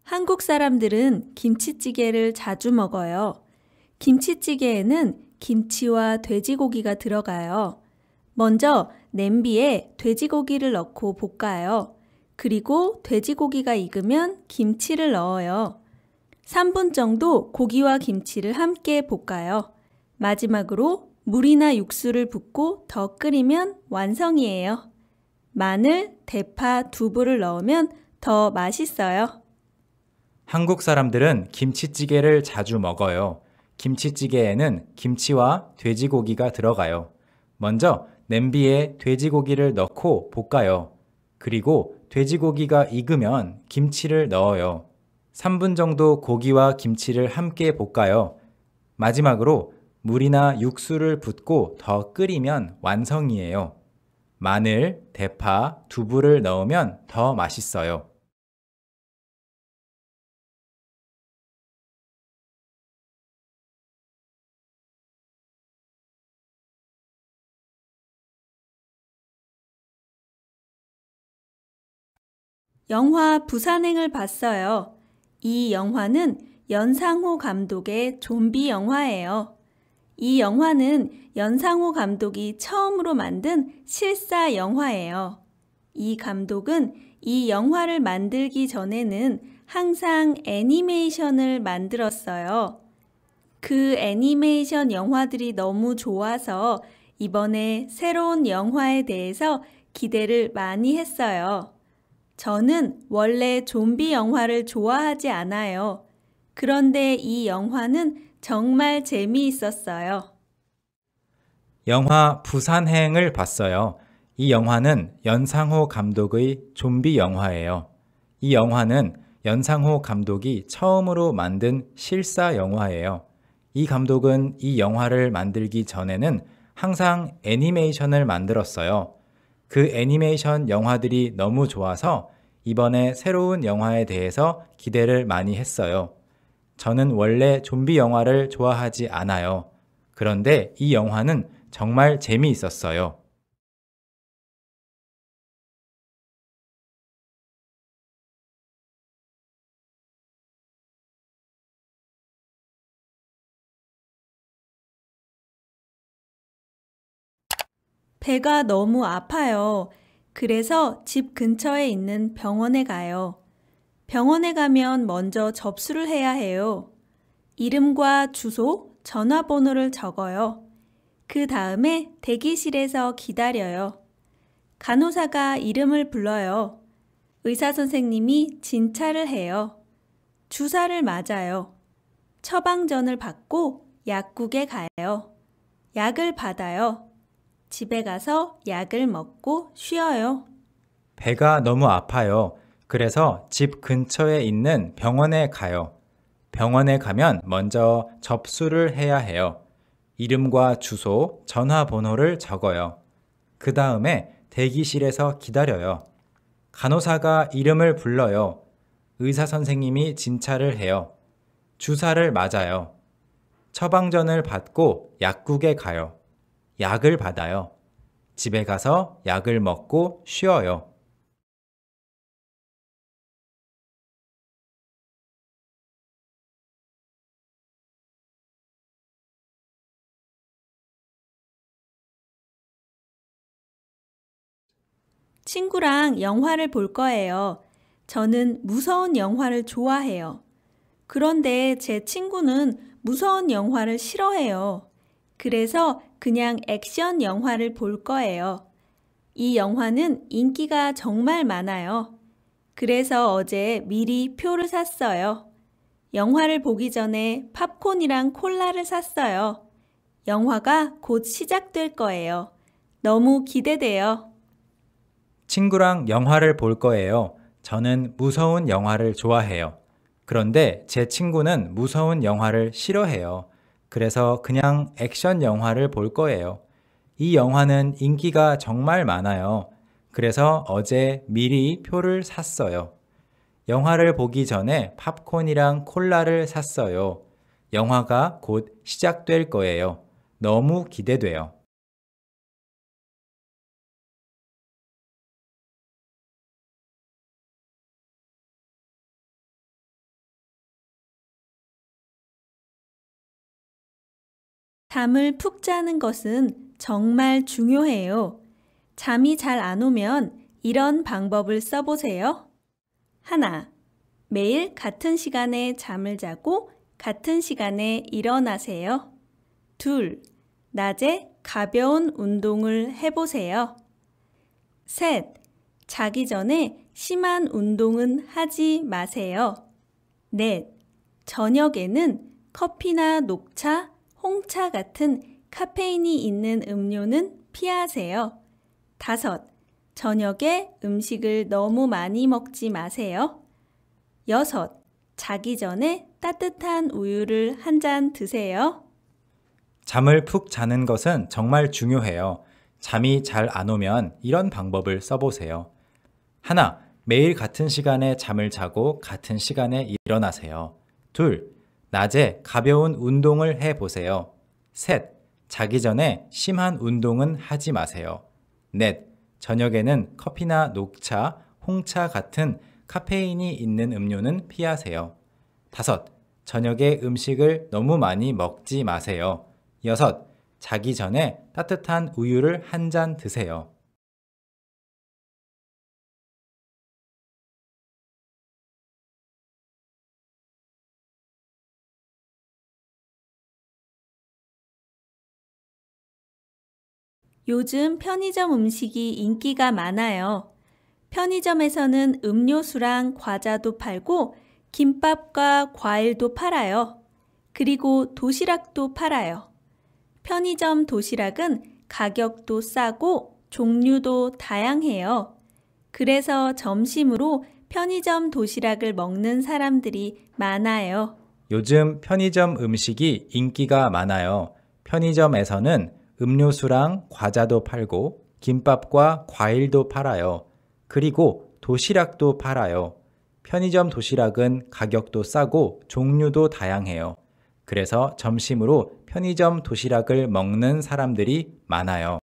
한국 사람들은 김치찌개를 자주 먹어요. 김치찌개에는 김치와 돼지고기가 들어가요. 먼저 냄비에 돼지고기를 넣고 볶아요. 그리고 돼지고기가 익으면 김치를 넣어요. 3분 정도 고기와 김치를 함께 볶아요. 마지막으로 물이나 육수를 붓고 더 끓이면 완성이에요. 마늘, 대파, 두부를 넣으면 더 맛있어요. 한국 사람들은 김치찌개를 자주 먹어요. 김치찌개에는 김치와 돼지고기가 들어가요. 먼저 냄비에 돼지고기를 넣고 볶아요. 그리고 돼지고기가 익으면 김치를 넣어요. 3분 정도 고기와 김치를 함께 볶아요. 마지막으로 물이나 육수를 붓고 더 끓이면 완성이에요. 마늘, 대파, 두부를 넣으면 더 맛있어요. 영화 부산행을 봤어요. 이 영화는 연상호 감독의 좀비 영화예요. 이 영화는 연상호 감독이 처음으로 만든 실사 영화예요. 이 감독은 이 영화를 만들기 전에는 항상 애니메이션을 만들었어요. 그 애니메이션 영화들이 너무 좋아서 이번에 새로운 영화에 대해서 기대를 많이 했어요. 저는 원래 좀비 영화를 좋아하지 않아요. 그런데 이 영화는 정말 재미있었어요. 영화 부산행을 봤어요. 이 영화는 연상호 감독의 좀비 영화예요. 이 영화는 연상호 감독이 처음으로 만든 실사 영화예요. 이 감독은 이 영화를 만들기 전에는 항상 애니메이션을 만들었어요. 그 애니메이션 영화들이 너무 좋아서 이번에 새로운 영화에 대해서 기대를 많이 했어요. 저는 원래 좀비 영화를 좋아하지 않아요. 그런데 이 영화는 정말 재미있었어요. 배가 너무 아파요. 그래서 집 근처에 있는 병원에 가요. 병원에 가면 먼저 접수를 해야 해요. 이름과 주소, 전화번호를 적어요. 그 다음에 대기실에서 기다려요. 간호사가 이름을 불러요. 의사 선생님이 진찰을 해요. 주사를 맞아요. 처방전을 받고 약국에 가요. 약을 받아요. 집에 가서 약을 먹고 쉬어요. 배가 너무 아파요. 그래서 집 근처에 있는 병원에 가요. 병원에 가면 먼저 접수를 해야 해요. 이름과 주소, 전화번호를 적어요. 그 다음에 대기실에서 기다려요. 간호사가 이름을 불러요. 의사 선생님이 진찰을 해요. 주사를 맞아요. 처방전을 받고 약국에 가요. 약을 받아요. 집에 가서 약을 먹고 쉬어요. 친구랑 영화를 볼 거예요. 저는 무서운 영화를 좋아해요. 그런데 제 친구는 무서운 영화를 싫어해요. 그래서 그냥 액션 영화를 볼 거예요. 이 영화는 인기가 정말 많아요. 그래서 어제 미리 표를 샀어요. 영화를 보기 전에 팝콘이랑 콜라를 샀어요. 영화가 곧 시작될 거예요. 너무 기대돼요. 친구랑 영화를 볼 거예요. 저는 무서운 영화를 좋아해요. 그런데 제 친구는 무서운 영화를 싫어해요. 그래서 그냥 액션 영화를 볼 거예요. 이 영화는 인기가 정말 많아요. 그래서 어제 미리 표를 샀어요. 영화를 보기 전에 팝콘이랑 콜라를 샀어요. 영화가 곧 시작될 거예요. 너무 기대돼요. 잠을 푹 자는 것은 정말 중요해요. 잠이 잘 안 오면 이런 방법을 써보세요. 하나, 매일 같은 시간에 잠을 자고 같은 시간에 일어나세요. 둘, 낮에 가벼운 운동을 해보세요. 셋, 자기 전에 심한 운동은 하지 마세요. 넷, 저녁에는 커피나 녹차, 홍차 같은 카페인이 있는 음료는 피하세요. 다섯, 저녁에 음식을 너무 많이 먹지 마세요. 여섯, 자기 전에 따뜻한 우유를 한 잔 드세요. 잠을 푹 자는 것은 정말 중요해요. 잠이 잘 안 오면 이런 방법을 써보세요. 하나, 매일 같은 시간에 잠을 자고 같은 시간에 일어나세요. 둘, 낮에 가벼운 운동을 해보세요. 셋, 자기 전에 심한 운동은 하지 마세요. 넷, 저녁에는 커피나 녹차, 홍차 같은 카페인이 있는 음료는 피하세요. 다섯, 저녁에 음식을 너무 많이 먹지 마세요. 여섯, 자기 전에 따뜻한 우유를 한 잔 드세요. 요즘 편의점 음식이 인기가 많아요. 편의점에서는 음료수랑 과자도 팔고 김밥과 과일도 팔아요. 그리고 도시락도 팔아요. 편의점 도시락은 가격도 싸고 종류도 다양해요. 그래서 점심으로 편의점 도시락을 먹는 사람들이 많아요. 요즘 편의점 음식이 인기가 많아요. 편의점에서는 음료수랑 과자도 팔고 김밥과 과일도 팔아요. 그리고 도시락도 팔아요. 편의점 도시락은 가격도 싸고 종류도 다양해요. 그래서 점심으로 편의점 도시락을 먹는 사람들이 많아요.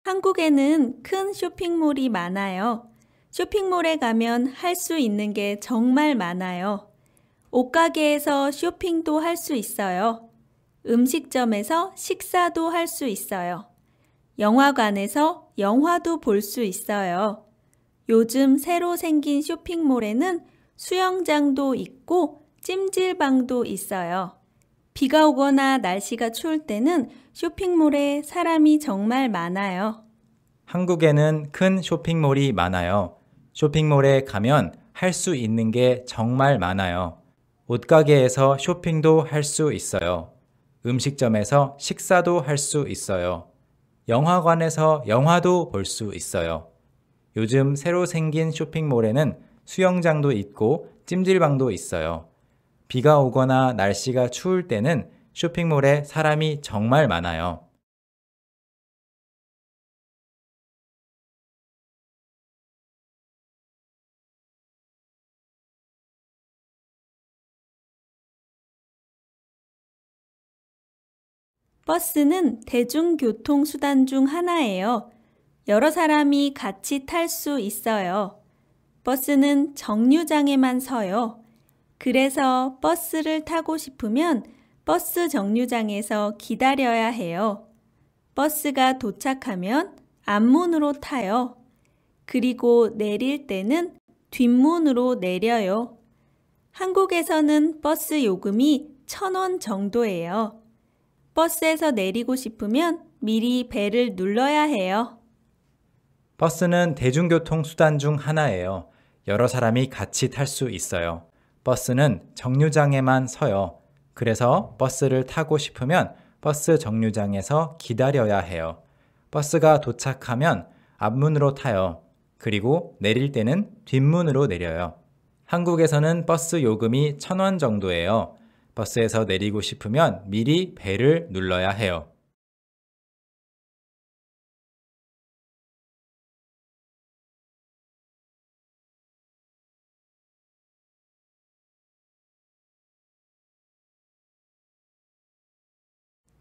한국에는 큰 쇼핑몰이 많아요. 쇼핑몰에 가면 할 수 있는 게 정말 많아요. 옷가게에서 쇼핑도 할 수 있어요. 음식점에서 식사도 할 수 있어요. 영화관에서 영화도 볼 수 있어요. 요즘 새로 생긴 쇼핑몰에는 수영장도 있고 찜질방도 있어요. 비가 오거나 날씨가 추울 때는 쇼핑몰에 사람이 정말 많아요. 한국에는 큰 쇼핑몰이 많아요. 쇼핑몰에 가면 할 수 있는 게 정말 많아요. 옷가게에서 쇼핑도 할 수 있어요. 음식점에서 식사도 할 수 있어요. 영화관에서 영화도 볼 수 있어요. 요즘 새로 생긴 쇼핑몰에는 수영장도 있고 찜질방도 있어요. 비가 오거나 날씨가 추울 때는 쇼핑몰에 사람이 정말 많아요. 버스는 대중교통 수단 중 하나예요. 여러 사람이 같이 탈 수 있어요. 버스는 정류장에만 서요. 그래서 버스를 타고 싶으면 버스 정류장에서 기다려야 해요. 버스가 도착하면 앞문으로 타요. 그리고 내릴 때는 뒷문으로 내려요. 한국에서는 버스 요금이 1,000원 정도예요. 버스에서 내리고 싶으면 미리 벨을 눌러야 해요. 버스는 대중교통 수단 중 하나예요. 여러 사람이 같이 탈 수 있어요. 버스는 정류장에만 서요. 그래서 버스를 타고 싶으면 버스 정류장에서 기다려야 해요. 버스가 도착하면 앞문으로 타요. 그리고 내릴 때는 뒷문으로 내려요. 한국에서는 버스 요금이 1,000원 정도예요. 버스에서 내리고 싶으면 미리 벨을 눌러야 해요.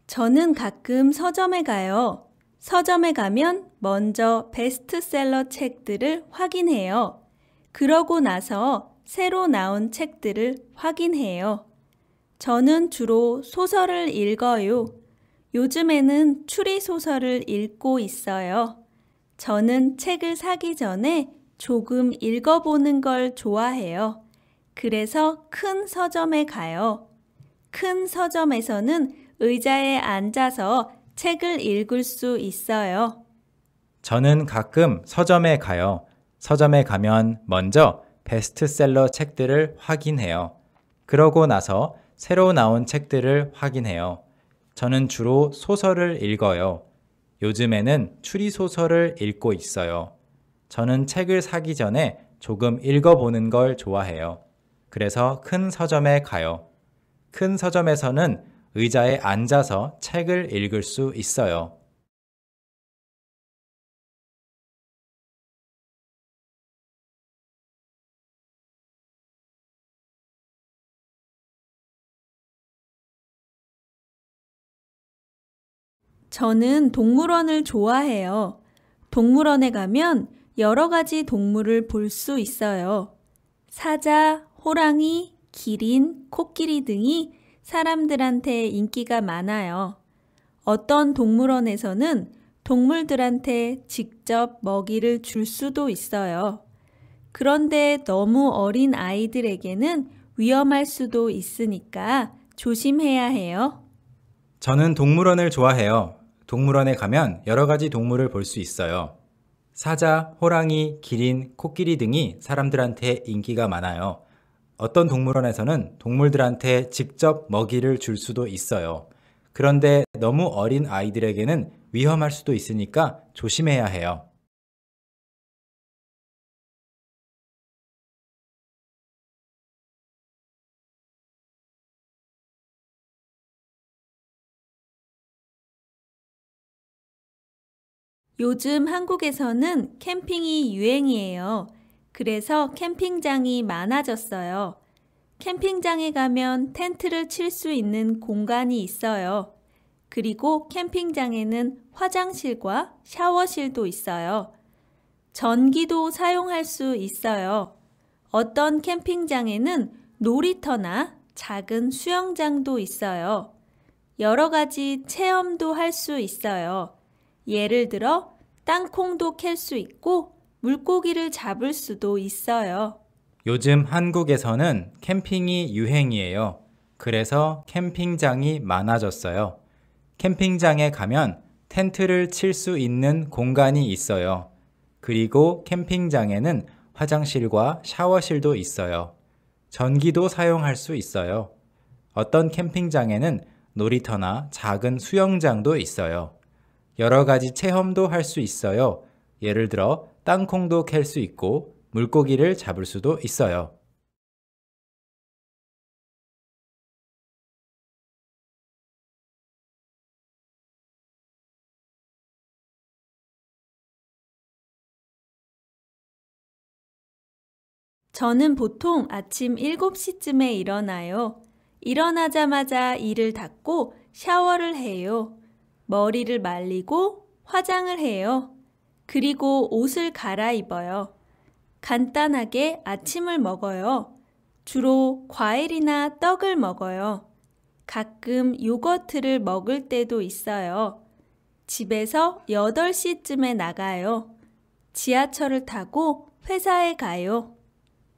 저는 가끔 서점에 가요. 서점에 가면 먼저 베스트셀러 책들을 확인해요. 그러고 나서 새로 나온 책들을 확인해요. 저는 주로 소설을 읽어요. 요즘에는 추리소설을 읽고 있어요. 저는 책을 사기 전에 조금 읽어보는 걸 좋아해요. 그래서 큰 서점에 가요. 큰 서점에서는 의자에 앉아서 책을 읽을 수 있어요. 저는 가끔 서점에 가요. 서점에 가면 먼저 베스트셀러 책들을 확인해요. 그러고 나서 새로 나온 책들을 확인해요. 저는 주로 소설을 읽어요. 요즘에는 추리소설을 읽고 있어요. 저는 책을 사기 전에 조금 읽어보는 걸 좋아해요. 그래서 큰 서점에 가요. 큰 서점에서는 의자에 앉아서 책을 읽을 수 있어요. 저는 동물원을 좋아해요. 동물원에 가면 여러 가지 동물을 볼 수 있어요. 사자, 호랑이, 기린, 코끼리 등이 사람들한테 인기가 많아요. 어떤 동물원에서는 동물들한테 직접 먹이를 줄 수도 있어요. 그런데 너무 어린 아이들에게는 위험할 수도 있으니까 조심해야 해요. 저는 동물원을 좋아해요. 동물원에 가면 여러 가지 동물을 볼 수 있어요. 사자, 호랑이, 기린, 코끼리 등이 사람들한테 인기가 많아요. 어떤 동물원에서는 동물들한테 직접 먹이를 줄 수도 있어요. 그런데 너무 어린 아이들에게는 위험할 수도 있으니까 조심해야 해요. 요즘 한국에서는 캠핑이 유행이에요. 그래서 캠핑장이 많아졌어요. 캠핑장에 가면 텐트를 칠 수 있는 공간이 있어요. 그리고 캠핑장에는 화장실과 샤워실도 있어요. 전기도 사용할 수 있어요. 어떤 캠핑장에는 놀이터나 작은 수영장도 있어요. 여러 가지 체험도 할 수 있어요. 예를 들어 땅콩도 캘 수 있고 물고기를 잡을 수도 있어요. 요즘 한국에서는 캠핑이 유행이에요. 그래서 캠핑장이 많아졌어요. 캠핑장에 가면 텐트를 칠 수 있는 공간이 있어요. 그리고 캠핑장에는 화장실과 샤워실도 있어요. 전기도 사용할 수 있어요. 어떤 캠핑장에는 놀이터나 작은 수영장도 있어요. 여러 가지 체험도 할 수 있어요. 예를 들어 땅콩도 캘 수 있고 물고기를 잡을 수도 있어요. 저는 보통 아침 7시쯤에 일어나요. 일어나자마자 이를 닦고 샤워를 해요. 머리를 말리고 화장을 해요. 그리고 옷을 갈아입어요. 간단하게 아침을 먹어요. 주로 과일이나 떡을 먹어요. 가끔 요거트를 먹을 때도 있어요. 집에서 8시쯤에 나가요. 지하철을 타고 회사에 가요.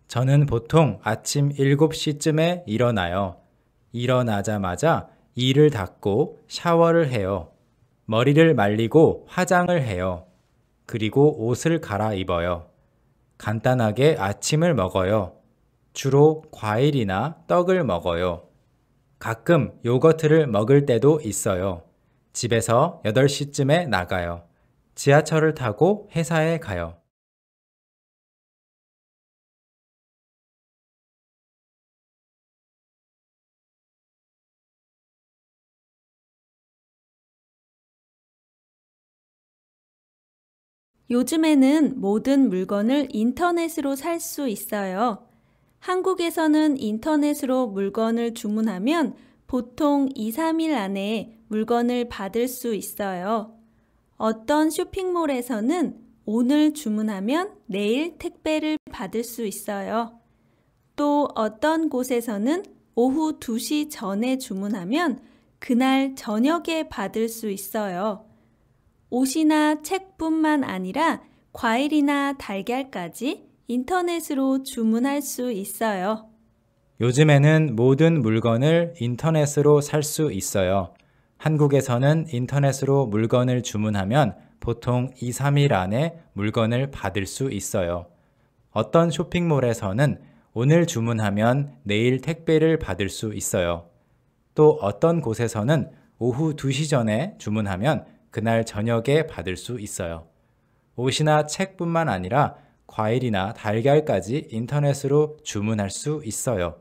저는 보통 아침 7시쯤에 일어나요. 일어나자마자 이를 닦고 샤워를 해요. 머리를 말리고 화장을 해요. 그리고 옷을 갈아입어요. 간단하게 아침을 먹어요. 주로 과일이나 떡을 먹어요. 가끔 요거트를 먹을 때도 있어요. 집에서 8시쯤에 나가요. 지하철을 타고 회사에 가요. 요즘에는 모든 물건을 인터넷으로 살 수 있어요. 한국에서는 인터넷으로 물건을 주문하면 보통 2, 3일 안에 물건을 받을 수 있어요. 어떤 쇼핑몰에서는 오늘 주문하면 내일 택배를 받을 수 있어요. 또 어떤 곳에서는 오후 2시 전에 주문하면 그날 저녁에 받을 수 있어요. 옷이나 책뿐만 아니라 과일이나 달걀까지 인터넷으로 주문할 수 있어요. 요즘에는 모든 물건을 인터넷으로 살 수 있어요. 한국에서는 인터넷으로 물건을 주문하면 보통 2, 3일 안에 물건을 받을 수 있어요. 어떤 쇼핑몰에서는 오늘 주문하면 내일 택배를 받을 수 있어요. 또 어떤 곳에서는 오후 2시 전에 주문하면 그날 저녁에 받을 수 있어요. 옷이나 책뿐만 아니라 과일이나 달걀까지 인터넷으로 주문할 수 있어요.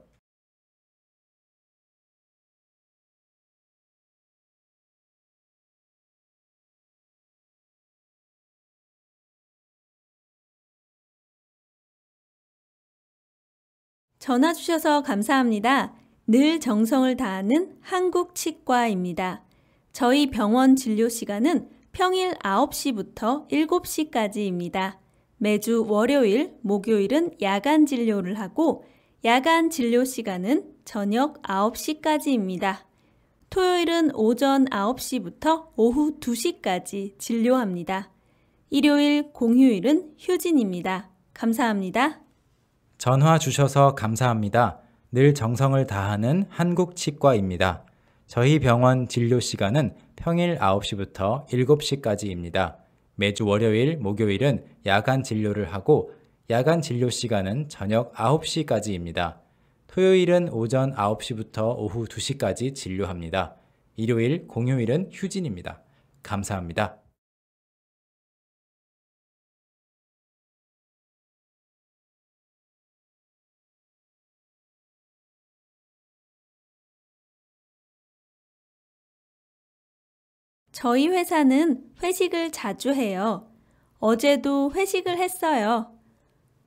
전화 주셔서 감사합니다. 늘 정성을 다하는 한국치과입니다. 저희 병원 진료 시간은 평일 9시부터 7시까지입니다. 매주 월요일, 목요일은 야간 진료를 하고 야간 진료 시간은 저녁 9시까지입니다. 토요일은 오전 9시부터 오후 2시까지 진료합니다. 일요일, 공휴일은 휴진입니다. 감사합니다. 전화 주셔서 감사합니다. 늘 정성을 다하는 한국치과입니다. 저희 병원 진료 시간은 평일 9시부터 7시까지입니다. 매주 월요일, 목요일은 야간 진료를 하고 야간 진료 시간은 저녁 9시까지입니다. 토요일은 오전 9시부터 오후 2시까지 진료합니다. 일요일, 공휴일은 휴진입니다. 감사합니다. 저희 회사는 회식을 자주 해요. 어제도 회식을 했어요.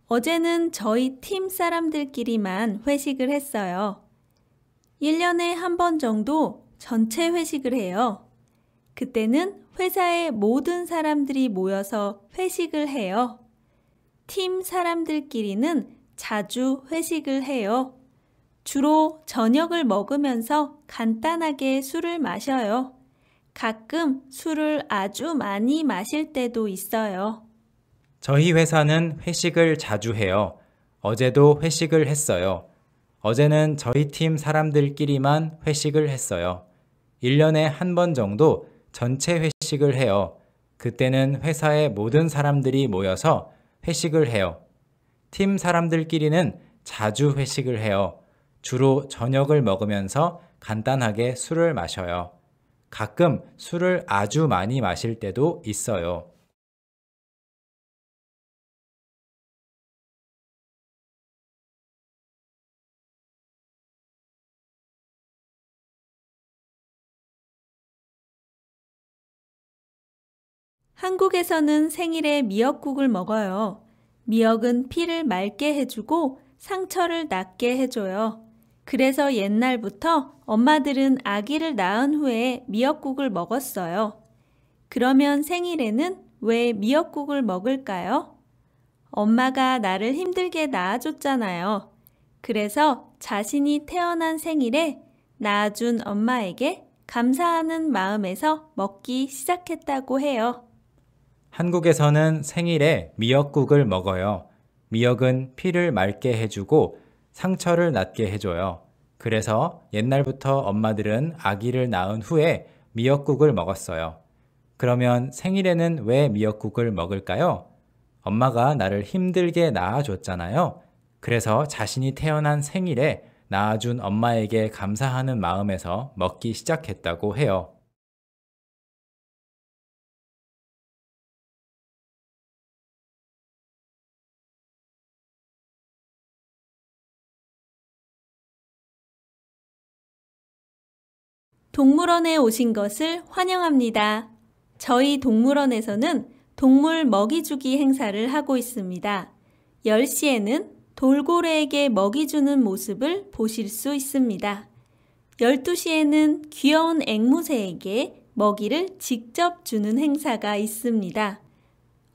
어제는 저희 팀 사람들끼리만 회식을 했어요. 1년에 한 번 정도 전체 회식을 해요. 그때는 회사의 모든 사람들이 모여서 회식을 해요. 팀 사람들끼리는 자주 회식을 해요. 주로 저녁을 먹으면서 간단하게 술을 마셔요. 가끔 술을 아주 많이 마실 때도 있어요. 저희 회사는 회식을 자주 해요. 어제도 회식을 했어요. 어제는 저희 팀 사람들끼리만 회식을 했어요. 1년에 한 번 정도 전체 회식을 해요. 그때는 회사의 모든 사람들이 모여서 회식을 해요. 팀 사람들끼리는 자주 회식을 해요. 주로 저녁을 먹으면서 간단하게 술을 마셔요. 가끔 술을 아주 많이 마실 때도 있어요. 한국에서는 생일에 미역국을 먹어요. 미역은 피를 맑게 해주고 상처를 낫게 해줘요. 그래서 옛날부터 엄마들은 아기를 낳은 후에 미역국을 먹었어요. 그러면 생일에는 왜 미역국을 먹을까요? 엄마가 나를 힘들게 낳아줬잖아요. 그래서 자신이 태어난 생일에 낳아준 엄마에게 감사하는 마음에서 먹기 시작했다고 해요. 한국에서는 생일에 미역국을 먹어요. 미역은 피를 맑게 해주고 상처를 낫게 해줘요. 그래서 옛날부터 엄마들은 아기를 낳은 후에 미역국을 먹었어요. 그러면 생일에는 왜 미역국을 먹을까요? 엄마가 나를 힘들게 낳아줬잖아요. 그래서 자신이 태어난 생일에 낳아준 엄마에게 감사하는 마음에서 먹기 시작했다고 해요. 동물원에 오신 것을 환영합니다. 저희 동물원에서는 동물 먹이주기 행사를 하고 있습니다. 10시에는 돌고래에게 먹이 주는 모습을 보실 수 있습니다. 12시에는 귀여운 앵무새에게 먹이를 직접 주는 행사가 있습니다.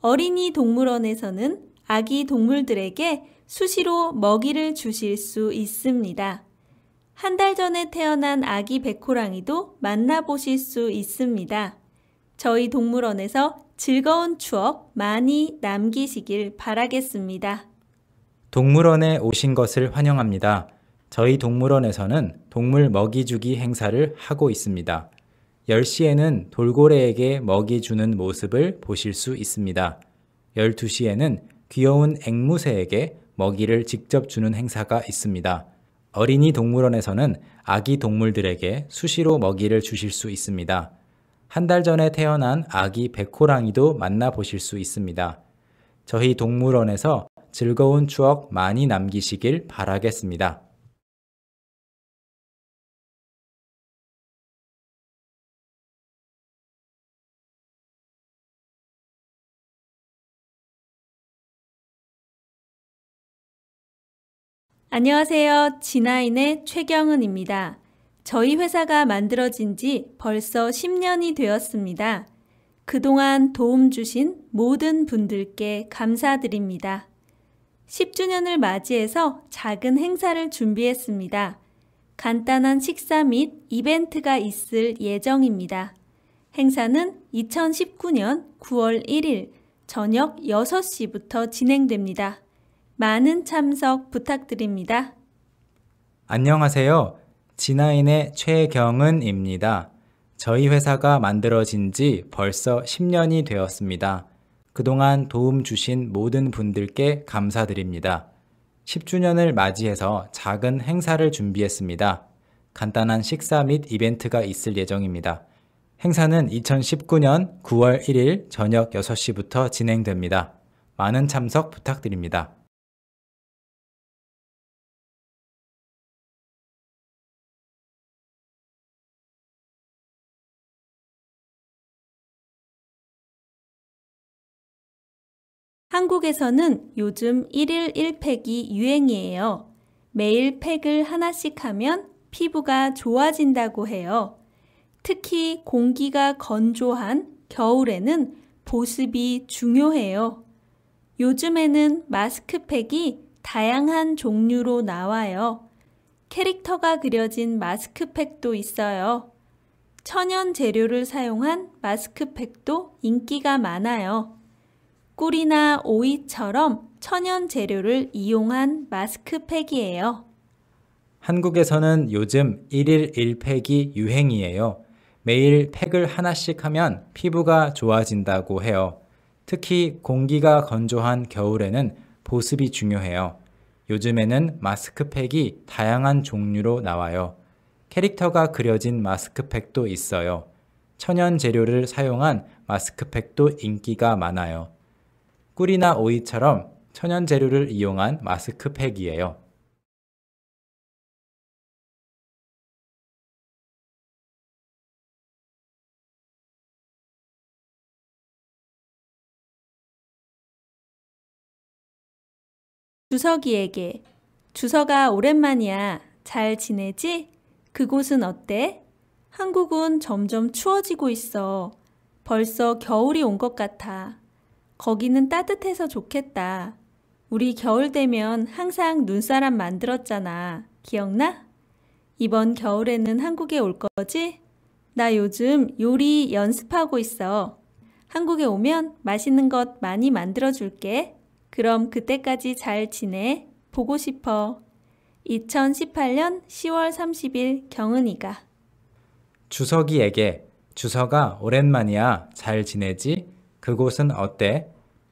어린이 동물원에서는 아기 동물들에게 수시로 먹이를 주실 수 있습니다. 한 달 전에 태어난 아기 백호랑이도 만나보실 수 있습니다. 저희 동물원에서 즐거운 추억 많이 남기시길 바라겠습니다. 동물원에 오신 것을 환영합니다. 저희 동물원에서는 동물 먹이 주기 행사를 하고 있습니다. 10시에는 돌고래에게 먹이 주는 모습을 보실 수 있습니다. 12시에는 귀여운 앵무새에게 먹이를 직접 주는 행사가 있습니다. 어린이 동물원에서는 아기 동물들에게 수시로 먹이를 주실 수 있습니다. 한 달 전에 태어난 아기 백호랑이도 만나보실 수 있습니다. 저희 동물원에서 즐거운 추억 많이 남기시길 바라겠습니다. 안녕하세요. 진아인의 최경은입니다. 저희 회사가 만들어진 지 벌써 10년이 되었습니다. 그동안 도움 주신 모든 분들께 감사드립니다. 10주년을 맞이해서 작은 행사를 준비했습니다. 간단한 식사 및 이벤트가 있을 예정입니다. 행사는 2019년 9월 1일 저녁 6시부터 진행됩니다. 많은 참석 부탁드립니다. 안녕하세요. 진아인의 최경은입니다. 저희 회사가 만들어진 지 벌써 10년이 되었습니다. 그동안 도움 주신 모든 분들께 감사드립니다. 10주년을 맞이해서 작은 행사를 준비했습니다. 간단한 식사 및 이벤트가 있을 예정입니다. 행사는 2019년 9월 1일 저녁 6시부터 진행됩니다. 많은 참석 부탁드립니다. 한국에서는 요즘 1일 1팩이 유행이에요. 매일 팩을 하나씩 하면 피부가 좋아진다고 해요. 특히 공기가 건조한 겨울에는 보습이 중요해요. 요즘에는 마스크팩이 다양한 종류로 나와요. 캐릭터가 그려진 마스크팩도 있어요. 천연 재료를 사용한 마스크팩도 인기가 많아요. 꿀이나 오이처럼 천연 재료를 이용한 마스크팩이에요. 한국에서는 요즘 1일 1팩이 유행이에요. 매일 팩을 하나씩 하면 피부가 좋아진다고 해요. 특히 공기가 건조한 겨울에는 보습이 중요해요. 요즘에는 마스크팩이 다양한 종류로 나와요. 캐릭터가 그려진 마스크팩도 있어요. 천연 재료를 사용한 마스크팩도 인기가 많아요. 꿀이나 오이처럼 천연 재료를 이용한 마스크팩이에요. 주석이에게 주석아 오랜만이야. 잘 지내지? 그곳은 어때? 한국은 점점 추워지고 있어. 벌써 겨울이 온 것 같아. 거기는 따뜻해서 좋겠다. 우리 겨울 되면 항상 눈사람 만들었잖아. 기억나? 이번 겨울에는 한국에 올 거지? 나 요즘 요리 연습하고 있어. 한국에 오면 맛있는 것 많이 만들어 줄게. 그럼 그때까지 잘 지내. 보고 싶어. 2018년 10월 30일 경은이가. 주석이에게 주석아 오랜만이야. 잘 지내지? 그곳은 어때?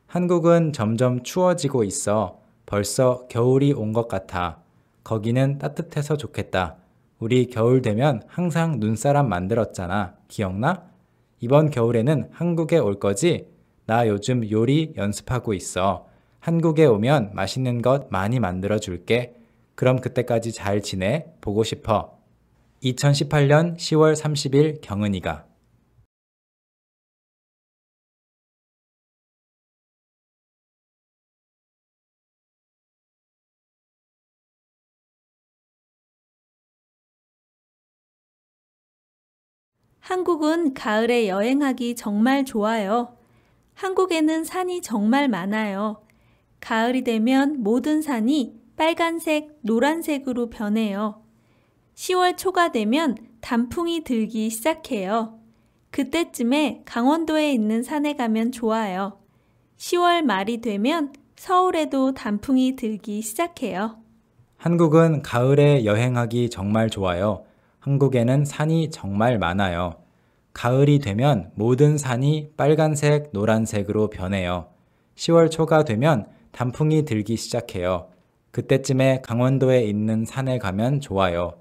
한국은 점점 추워지고 있어. 벌써 겨울이 온 것 같아. 거기는 따뜻해서 좋겠다. 우리 겨울 되면 항상 눈사람 만들었잖아. 기억나? 이번 겨울에는 한국에 올 거지? 나 요즘 요리 연습하고 있어. 한국에 오면 맛있는 것 많이 만들어 줄게. 그럼 그때까지 잘 지내. 보고 싶어. 2018년 10월 30일 경은이가. 한국은 가을에 여행하기 정말 좋아요. 한국에는 산이 정말 많아요. 가을이 되면 모든 산이 빨간색, 노란색으로 변해요. 10월 초가 되면 단풍이 들기 시작해요. 그때쯤에 강원도에 있는 산에 가면 좋아요. 10월 말이 되면 서울에도 단풍이 들기 시작해요. 한국은 가을에 여행하기 정말 좋아요. 한국에는 산이 정말 많아요. 가을이 되면 모든 산이 빨간색, 노란색으로 변해요. 10월 초가 되면 단풍이 들기 시작해요. 그때쯤에 강원도에 있는 산에 가면 좋아요.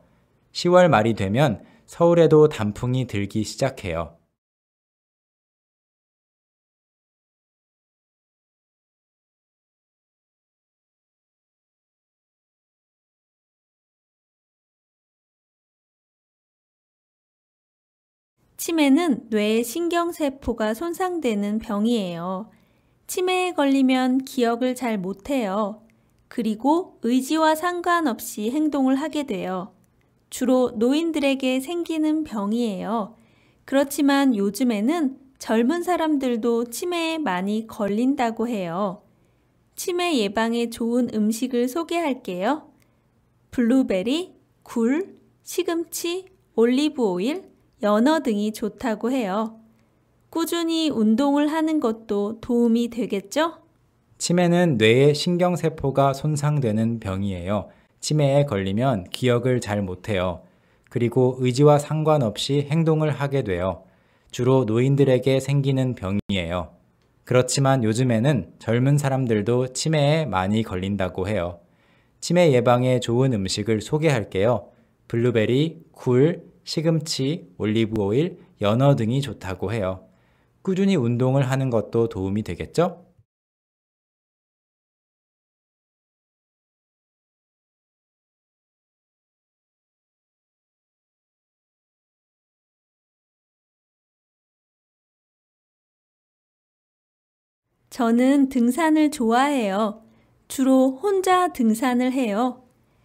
10월 말이 되면 서울에도 단풍이 들기 시작해요. 치매는 뇌의 신경세포가 손상되는 병이에요. 치매에 걸리면 기억을 잘 못해요. 그리고 의지와 상관없이 행동을 하게 돼요. 주로 노인들에게 생기는 병이에요. 그렇지만 요즘에는 젊은 사람들도 치매에 많이 걸린다고 해요. 치매 예방에 좋은 음식을 소개할게요. 블루베리, 굴, 시금치, 올리브 오일, 연어 등이 좋다고 해요. 꾸준히 운동을 하는 것도 도움이 되겠죠? 치매는 뇌의 신경세포가 손상되는 병이에요. 치매에 걸리면 기억을 잘 못해요. 그리고 의지와 상관없이 행동을 하게 돼요. 주로 노인들에게 생기는 병이에요. 그렇지만 요즘에는 젊은 사람들도 치매에 많이 걸린다고 해요. 치매 예방에 좋은 음식을 소개할게요. 블루베리, 굴, 시금치, 올리브 오일, 연어 등이 좋다고 해요. 꾸준히 운동을 하는 것도 도움이 되겠죠? 저는 등산을 좋아해요. 주로 혼자 등산을 해요.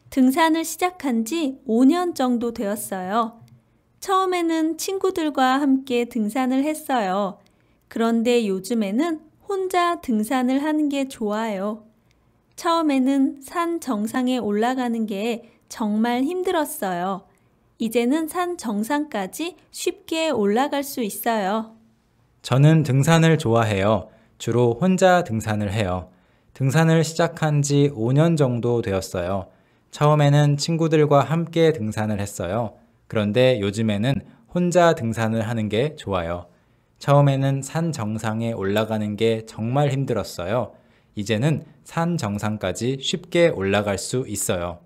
등산을 시작한 지 5년 정도 되었어요. 처음에는 친구들과 함께 등산을 했어요. 그런데 요즘에는 혼자 등산을 하는 게 좋아요. 처음에는 산 정상에 올라가는 게 정말 힘들었어요. 이제는 산 정상까지 쉽게 올라갈 수 있어요. 저는 등산을 좋아해요. 주로 혼자 등산을 해요. 등산을 시작한 지 5년 정도 되었어요. 처음에는 친구들과 함께 등산을 했어요. 그런데 요즘에는 혼자 등산을 하는 게 좋아요. 처음에는 산 정상에 올라가는 게 정말 힘들었어요. 이제는 산 정상까지 쉽게 올라갈 수 있어요.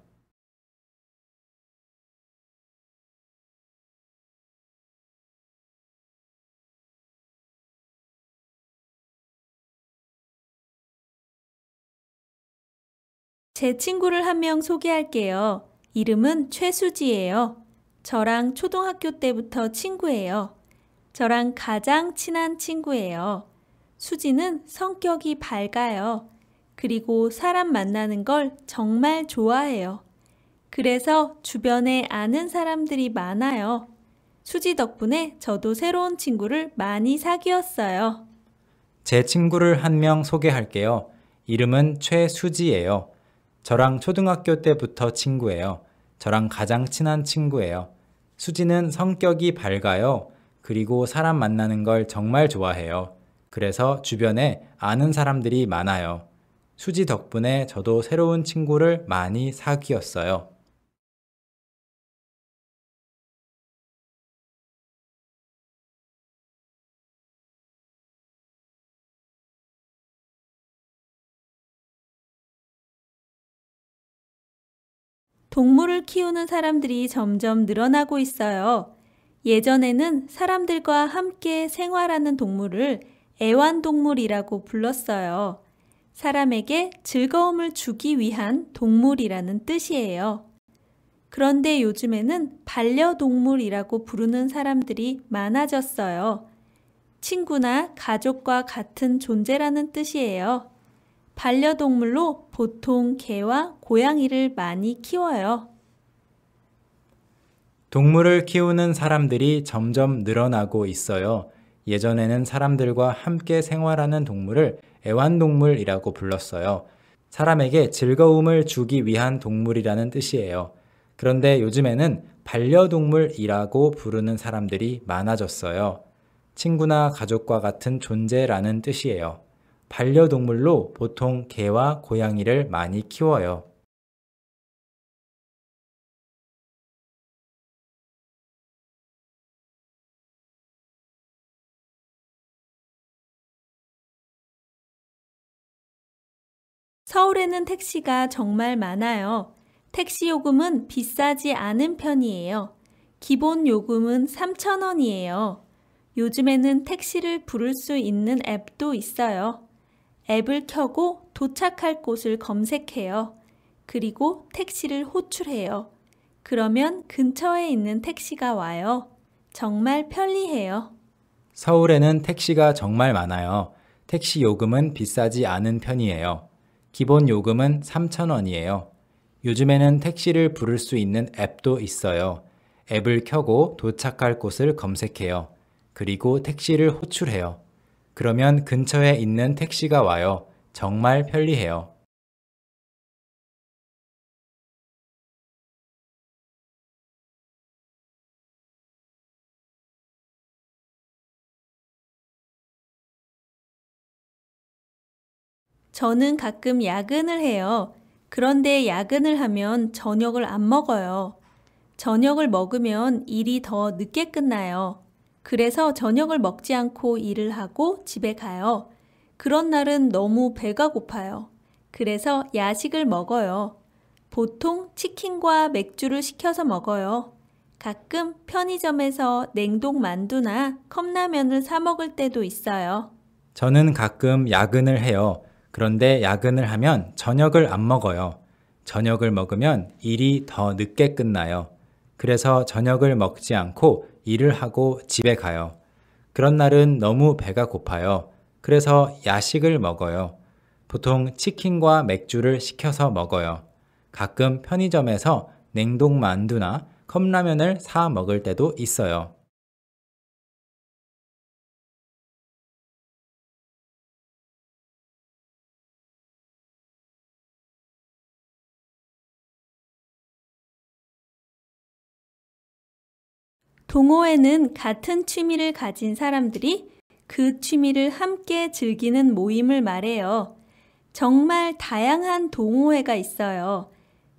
제 친구를 한 명 소개할게요. 이름은 최수지예요. 저랑 초등학교 때부터 친구예요. 저랑 가장 친한 친구예요. 수지는 성격이 밝아요. 그리고 사람 만나는 걸 정말 좋아해요. 그래서 주변에 아는 사람들이 많아요. 수지 덕분에 저도 새로운 친구를 많이 사귀었어요. 제 친구를 한 명 소개할게요. 이름은 최수지예요. 저랑 초등학교 때부터 친구예요. 저랑 가장 친한 친구예요. 수지는 성격이 밝아요. 그리고 사람 만나는 걸 정말 좋아해요. 그래서 주변에 아는 사람들이 많아요. 수지 덕분에 저도 새로운 친구를 많이 사귀었어요. 동물을 키우는 사람들이 점점 늘어나고 있어요. 예전에는 사람들과 함께 생활하는 동물을 애완동물이라고 불렀어요. 사람에게 즐거움을 주기 위한 동물이라는 뜻이에요. 그런데 요즘에는 반려동물이라고 부르는 사람들이 많아졌어요. 친구나 가족과 같은 존재라는 뜻이에요. 반려동물로 보통 개와 고양이를 많이 키워요. 동물을 키우는 사람들이 점점 늘어나고 있어요. 예전에는 사람들과 함께 생활하는 동물을 애완동물이라고 불렀어요. 사람에게 즐거움을 주기 위한 동물이라는 뜻이에요. 그런데 요즘에는 반려동물이라고 부르는 사람들이 많아졌어요. 친구나 가족과 같은 존재라는 뜻이에요. 반려동물로 보통 개와 고양이를 많이 키워요. 서울에는 택시가 정말 많아요. 택시 요금은 비싸지 않은 편이에요. 기본 요금은 3,000원이에요. 요즘에는 택시를 부를 수 있는 앱도 있어요. 앱을 켜고 도착할 곳을 검색해요. 그리고 택시를 호출해요. 그러면 근처에 있는 택시가 와요. 정말 편리해요. 서울에는 택시가 정말 많아요. 택시 요금은 비싸지 않은 편이에요. 기본 요금은 3,000원이에요. 요즘에는 택시를 부를 수 있는 앱도 있어요. 앱을 켜고 도착할 곳을 검색해요. 그리고 택시를 호출해요. 그러면 근처에 있는 택시가 와요. 정말 편리해요. 저는 가끔 야근을 해요. 그런데 야근을 하면 저녁을 안 먹어요. 저녁을 먹으면 일이 더 늦게 끝나요. 그래서 저녁을 먹지 않고 일을 하고 집에 가요. 그런 날은 너무 배가 고파요. 그래서 야식을 먹어요. 보통 치킨과 맥주를 시켜서 먹어요. 가끔 편의점에서 냉동 만두나 컵라면을 사 먹을 때도 있어요. 저는 가끔 야근을 해요. 그런데 야근을 하면 저녁을 안 먹어요. 저녁을 먹으면 일이 더 늦게 끝나요. 그래서 저녁을 먹지 않고 일을 하고 집에 가요. 그런 날은 너무 배가 고파요. 그래서 야식을 먹어요. 보통 치킨과 맥주를 시켜서 먹어요. 가끔 편의점에서 냉동 만두나 컵라면을 사 먹을 때도 있어요. 동호회는 같은 취미를 가진 사람들이 그 취미를 함께 즐기는 모임을 말해요. 정말 다양한 동호회가 있어요.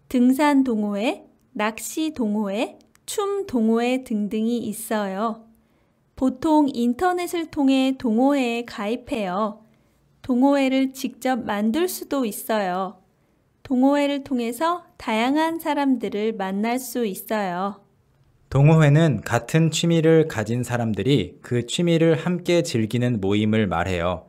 등산 동호회, 낚시 동호회, 춤 동호회 등등이 있어요. 보통 인터넷을 통해 동호회에 가입해요. 동호회를 직접 만들 수도 있어요. 동호회를 통해서 다양한 사람들을 만날 수 있어요. 동호회는 같은 취미를 가진 사람들이 그 취미를 함께 즐기는 모임을 말해요.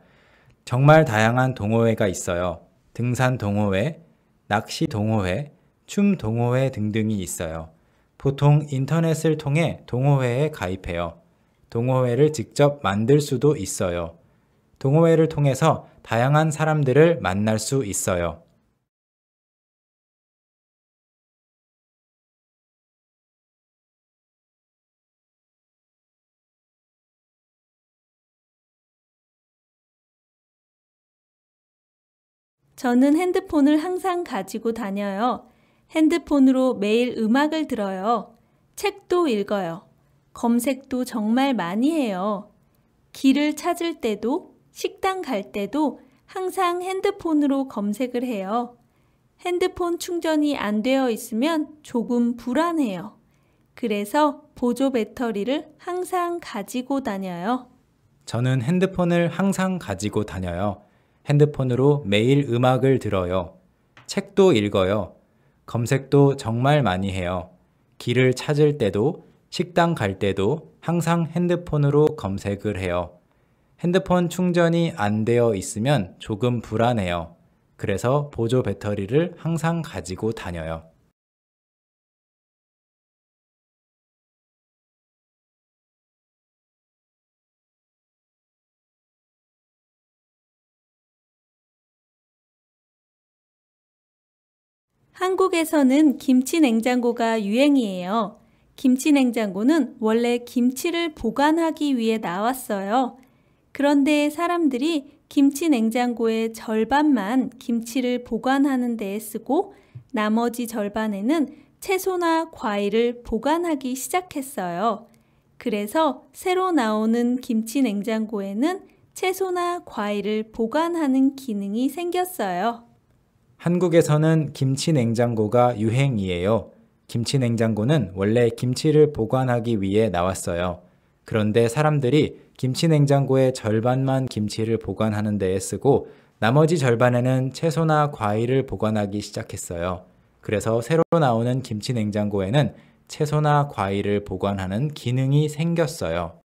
정말 다양한 동호회가 있어요. 등산 동호회, 낚시 동호회, 춤 동호회 등등이 있어요. 보통 인터넷을 통해 동호회에 가입해요. 동호회를 직접 만들 수도 있어요. 동호회를 통해서 다양한 사람들을 만날 수 있어요. 저는 핸드폰을 항상 가지고 다녀요. 핸드폰으로 매일 음악을 들어요. 책도 읽어요. 검색도 정말 많이 해요. 길을 찾을 때도, 식당 갈 때도 항상 핸드폰으로 검색을 해요. 핸드폰 충전이 안 되어 있으면 조금 불안해요. 그래서 보조 배터리를 항상 가지고 다녀요. 저는 핸드폰을 항상 가지고 다녀요. 핸드폰으로 매일 음악을 들어요. 책도 읽어요. 검색도 정말 많이 해요. 길을 찾을 때도, 식당 갈 때도 항상 핸드폰으로 검색을 해요. 핸드폰 충전이 안 되어 있으면 조금 불안해요. 그래서 보조 배터리를 항상 가지고 다녀요. 한국에서는 김치 냉장고가 유행이에요. 김치 냉장고는 원래 김치를 보관하기 위해 나왔어요. 그런데 사람들이 김치 냉장고의 절반만 김치를 보관하는 데에 쓰고 나머지 절반에는 채소나 과일을 보관하기 시작했어요. 그래서 새로 나오는 김치 냉장고에는 채소나 과일을 보관하는 기능이 생겼어요. 한국에서는 김치 냉장고가 유행이에요. 김치 냉장고는 원래 김치를 보관하기 위해 나왔어요. 그런데 사람들이 김치 냉장고의 절반만 김치를 보관하는 데에 쓰고 나머지 절반에는 채소나 과일을 보관하기 시작했어요. 그래서 새로 나오는 김치 냉장고에는 채소나 과일을 보관하는 기능이 생겼어요.